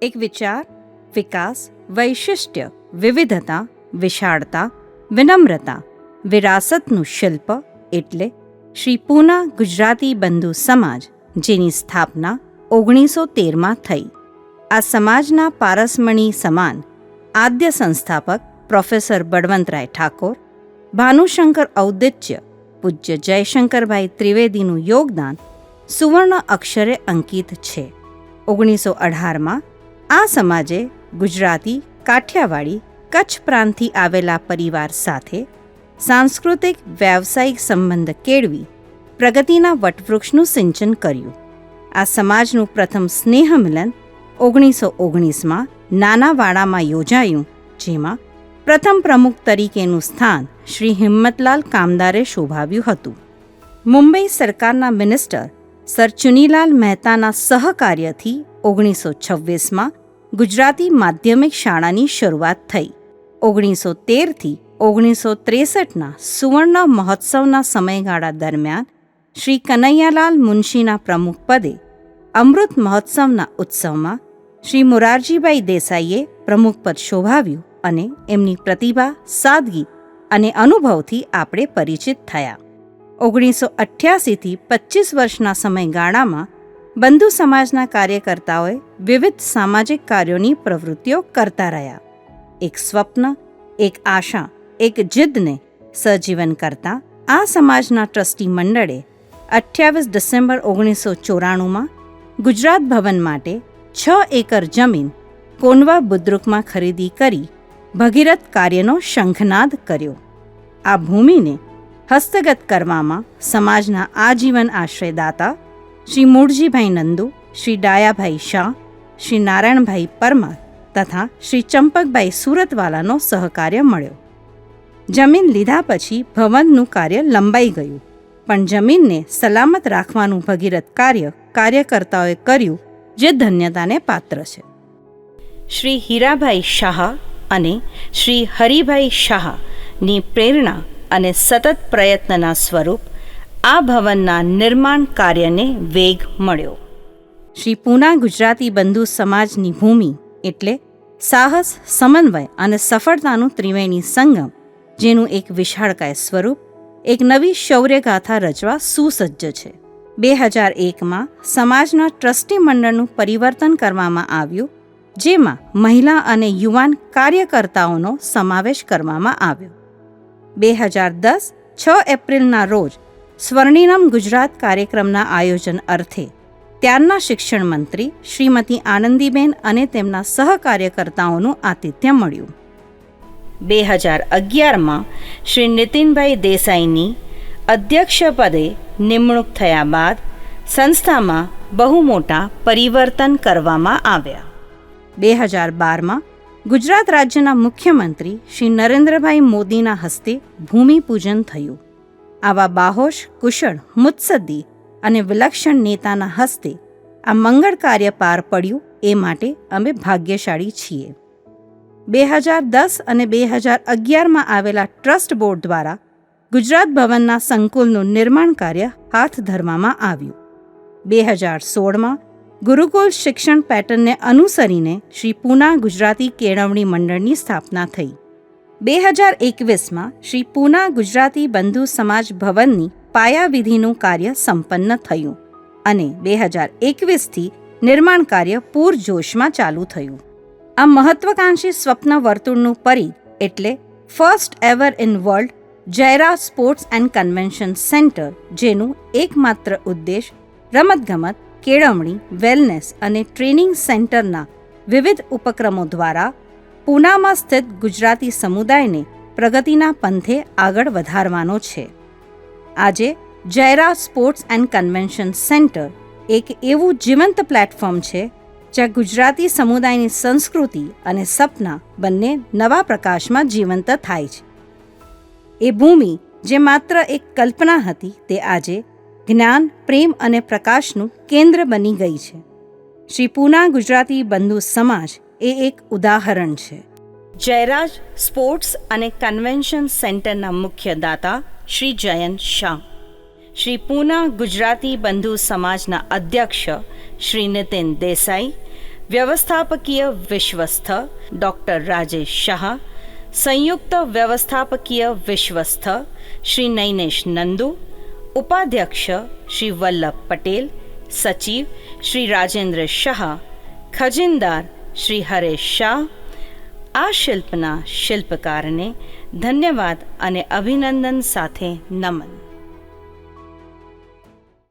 એક વિચાર, વિકાસ, વૈશિષ્ટ્ય, વિવિધતા, વિશાળતા, વિનમ્રતા, વિરાસતનું શિલ્પ એટલે શ્રી પૂના ગુજરાતી બંધુ સમાજ, જેની સ્થાપના 1913માં થઈ. આ સમાજના પારસમણી સમાન આદ્ય સંસ્થાપક પ્રોફેસર બળવંતરાય ઠાકોર, ભાનુશંકર ઔદિત્ય, પૂજ્ય જયશંકરભાઈ ત્રિવેદીનું યોગદાન સુવર્ણ અક્ષરે અંકિત છે. 1918માં આ સમાજે ગુજરાતી, કાઠિયાવાડી, કચ્છ પ્રાંતથી આવેલા પરિવાર સાથે સાંસ્કૃતિક વ્યાવસાયિક સંબંધ કેળવી પ્રગતિના વટવૃક્ષનું સિંચન કર્યું. આ સમાજનું પ્રથમ સ્નેહ મિલન 1919માં નાના વાડામાં યોજાયું, જેમાં પ્રથમ પ્રમુખ તરીકેનું સ્થાન શ્રી હિંમતલાલ કામદારે શોભાવ્યું હતું. મુંબઈ સરકારના મિનિસ્ટર સર ચુનીલાલ મહેતાના સહકાર્યથી 1926માં ગુજરાતી માધ્યમિક શાળાની શરૂઆત થઈ. 1913થી 1963ના સુવર્ણ મહોત્સવના સમયગાળા દરમિયાન શ્રી કનૈયાલાલ મુનશીના પ્રમુખ પદે અમૃત મહોત્સવના ઉત્સવમાં શ્રી મોરારજીભાઈ દેસાઈએ પ્રમુખપદ શોભાવ્યું અને એમની પ્રતિભા, સાદગી અને અનુભવથી આપણે પરિચિત થયા. 1988થી 25 વર્ષના સમયગાળામાં બંધુ સમાજના કાર્યકર્તાઓએ વિવિધ સામાજિક કાર્યોની પ્રવૃત્તિઓ કરતા રહ્યા. એક સ્વપ્ન, એક આશા, એક જિદ્દને સજીવન કરતા આ સમાજના ટ્રસ્ટી મંડળે 28 ડિસેમ્બર 1994માં ગુજરાત ભવન માટે 6 એકર જમીન કોનવા બુદ્રુકમાં ખરીદી કરી ભગીરથ કાર્યનો શંખનાદ કર્યો. આ ભૂમિને હસ્તગત કરવામાં સમાજના આજીવન આશ્રયદાતા શ્રી મૂળજીભાઈ નંદુ, શ્રી ડાયાભાઈ શાહ, શ્રી નારાયણભાઈ પરમાર તથા શ્રી ચંપકભાઈ સુરતવાલાનો સહકાર્ય મળ્યો. જમીન લીધા પછી ભવનનું કાર્ય લંબાઈ ગયું, પણ જમીનને સલામત રાખવાનું ભગીરથ કાર્યકર્તાઓએ કર્યું, જે ધન્યતાને પાત્ર છે. શ્રી હીરાભાઈ શાહ અને શ્રી હરિભાઈ શાહની પ્રેરણા અને સતત પ્રયત્નના સ્વરૂપ આ ભવનના નિર્માણ કાર્યને વેગ મળ્યો. શ્રી પૂના ગુજરાતી બંધુ સમાજની ભૂમિ એટલે સાહસ, સમન્વય અને સફળતાનું ત્રિવેણી સંગમ, જેનું એક વિશાળકાય સ્વરૂપ, એક નવી શૌર્યગાથા રચવા સુસજ્જ છે. 2001માં સમાજના ટ્રસ્ટી મંડળનું પરિવર્તન કરવામાં આવ્યું, જેમાં મહિલા અને યુવાન કાર્યકર્તાઓનો સમાવેશ કરવામાં આવ્યો. 2010 6 એપ્રિલના રોજ સ્વર્ણિનમ ગુજરાત કાર્યક્રમના આયોજન અર્થે ત્યારના શિક્ષણ મંત્રી શ્રીમતી આનંદીબેન અને તેમના સહકાર્યકર્તાઓનું આતિથ્ય મળ્યું. 2011માં શ્રી નીતિનભાઈ દેસાઈની અધ્યક્ષપદે નિમણૂક થયા બાદ સંસ્થામાં બહુ મોટા પરિવર્તન કરવામાં આવ્યા. 2012માં ગુજરાત રાજ્યના મુખ્યમંત્રી શ્રી નરેન્દ્રભાઈ મોદીના હસ્તે ભૂમિપૂજન થયું. આવા બાહોશ, કુશળ, મુત્સદ્દી અને વિલક્ષણ નેતાના હસ્તે આ મંગળ કાર્ય પાર પડ્યું, એ માટે અમે ભાગ્યશાળી છીએ. 2010 અને 2011માં આવેલા ટ્રસ્ટ બોર્ડ દ્વારા ગુજરાત ભવનના સંકુલનું નિર્માણ કાર્ય હાથ ધરવામાં આવ્યું. 2016માં ગુરુકુલ શિક્ષણ પેટર્નને અનુસરીને શ્રી પૂના ગુજરાતી કેળવણી મંડળની સ્થાપના થઈ. 2021માં શ્રી પૂના ગુજરાતી બંધુ સમાજ ભવનની પાયાવિધિનું કાર્ય સંપન્ન થયું અને 2021થી નિર્માણ કાર્ય પૂરજોશમાં ચાલુ થયું. આ મહત્વાકાંક્ષી સ્વપ્ન વર્તુળનું પરિઘ એટલે ફર્સ્ટ એવર ઇન વર્લ્ડ જયરા સ્પોર્ટ્સ એન્ડ કન્વેન્શન સેન્ટર, જેનું એકમાત્ર ઉદ્દેશ રમતગમત, કેળવણી, વેલનેસ અને ટ્રેનિંગ સેન્ટરના વિવિધ ઉપક્રમો દ્વારા પૂનામાં સ્થિત ગુજરાતી સમુદાયને પ્રગતિના પંથે આગળ વધારવાનો છે. આજે જયરા સ્પોર્ટ્સ એન્ડ કન્વેન્શન સેન્ટર એક એવું જીવંત પ્લેટફોર્મ છે, જ્યાં ગુજરાતી સમુદાયની સંસ્કૃતિ અને સપના બંને નવા પ્રકાશમાં જીવંત થાય છે. એ ભૂમિ જે માત્ર એક કલ્પના હતી, તે આજે જ્ઞાન, પ્રેમ અને પ્રકાશનું કેન્દ્ર બની ગઈ છે. શ્રી પૂના ગુજરાતી બંધુ સમાજ એ એક ઉદાહરણ છે. જયરાજ સ્પોર્ટ્સ અને કન્વેન્શન સેન્ટરના મુખ્ય દાતા શ્રી જયંત શાહ, શ્રી પૂના ગુજરાતી બંધુ સમાજના અધ્યક્ષ શ્રી નીતિન દેસાઈ વ્યવસ્થાપકીય વિશ્વસ્થ ડૉક્ટર રાજેશ શાહ, સંયુક્ત વ્યવસ્થાપકીય વિશ્વસ્થ શ્રી નૈનેશ નંદુ, ઉપાધ્યક્ષ શ્રી વલ્લભ પટેલ, સચિવ શ્રી રાજેન્દ્ર શાહ, ખજીનદાર શ્રી હરેશ શાહ. આ શિલ્પના શિલ્પકારને ધન્યવાદ અને અભિનંદન સાથે નમન.